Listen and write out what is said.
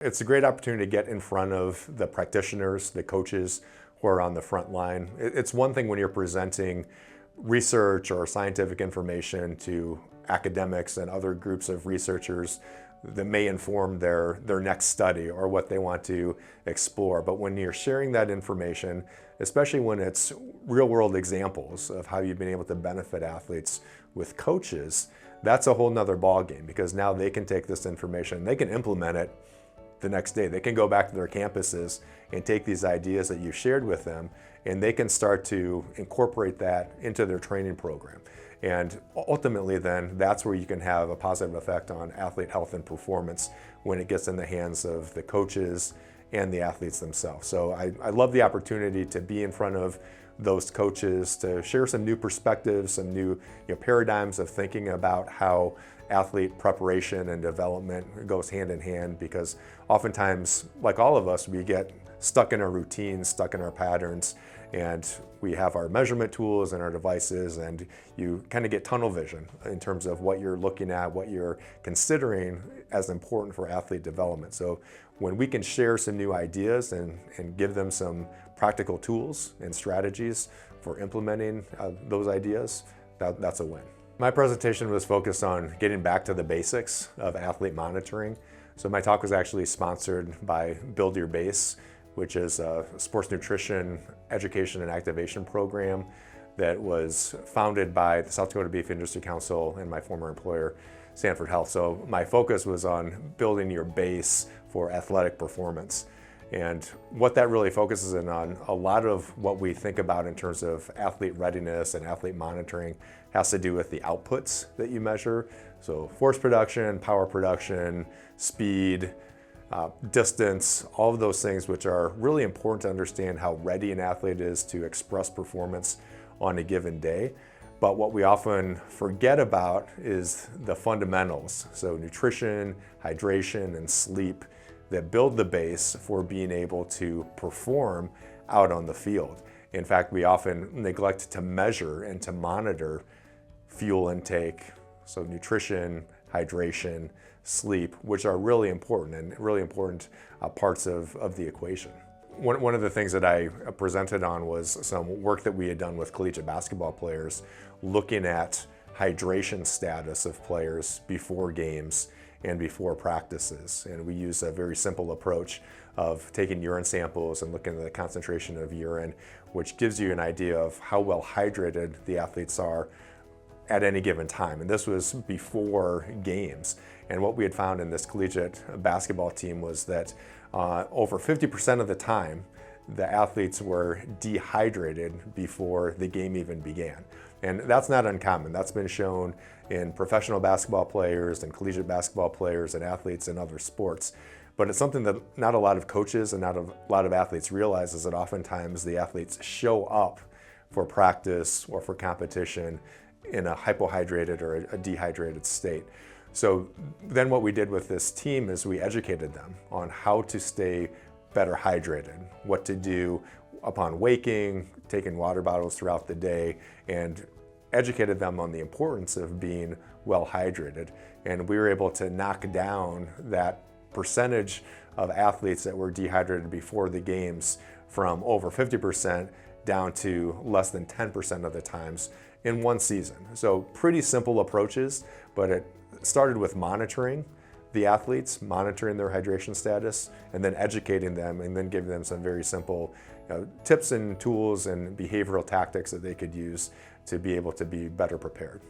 It's a great opportunity to get in front of the practitioners, the coaches who are on the front line. It's one thing when you're presenting research or scientific information to academics and other groups of researchers that may inform their next study or what they want to explore. But when you're sharing that information, especially when it's real-world examples of how you've been able to benefit athletes with coaches, that's a whole nother ballgame, because now they can take this information, they can implement it the next day. They can go back to their campuses and take these ideas that you shared with them, and they can start to incorporate that into their training program. And ultimately then, that's where you can have a positive effect on athlete health and performance when it gets in the hands of the coaches and the athletes themselves. So I love the opportunity to be in front of those coaches, to share some new perspectives, some new paradigms of thinking about how athlete preparation and development goes hand in hand, because oftentimes, like all of us, we get stuck in our routines, stuck in our patterns, and we have our measurement tools and our devices, and you kind of get tunnel vision in terms of what you're looking at, what you're considering as important for athlete development. So when we can share some new ideas and give them some practical tools and strategies for implementing those ideas, that's a win. My presentation was focused on getting back to the basics of athlete monitoring. So my talk was actually sponsored by Build Your Base, which is a sports nutrition education and activation program that was founded by the South Dakota Beef Industry Council and my former employer, Sanford Health. So my focus was on building your base for athletic performance. And what that really focuses in on, a lot of what we think about in terms of athlete readiness and athlete monitoring has to do with the outputs that you measure. So force production, power production, speed, distance, all of those things which are really important to understand how ready an athlete is to express performance on a given day. But what we often forget about is the fundamentals. So nutrition, hydration, and sleep that build the base for being able to perform out on the field. In fact, we often neglect to measure and to monitor fuel intake, so nutrition, hydration, sleep, which are really important and really important parts of the equation. One of the things that I presented on was some work that we had done with collegiate basketball players, looking at hydration status of players before games and before practices. And we use a very simple approach of taking urine samples and looking at the concentration of urine, which gives you an idea of how well hydrated the athletes are at any given time. And this was before games. And what we had found in this collegiate basketball team was that over 50% of the time, the athletes were dehydrated before the game even began. And that's not uncommon. That's been shown in professional basketball players and collegiate basketball players and athletes in other sports. But it's something that not a lot of coaches and not a lot of athletes realize, is that oftentimes the athletes show up for practice or for competition in a hypohydrated or a dehydrated state. So then what we did with this team is we educated them on how to stay better hydrated, what to do upon waking, taking water bottles throughout the day, and educated them on the importance of being well hydrated. And we were able to knock down that percentage of athletes that were dehydrated before the games from over 50% down to less than 10% of the times in one season. So pretty simple approaches, but it started with monitoring the athletes, monitoring their hydration status, and then educating them, and then giving them some very simple tips and tools and behavioral tactics that they could use to be able to be better prepared.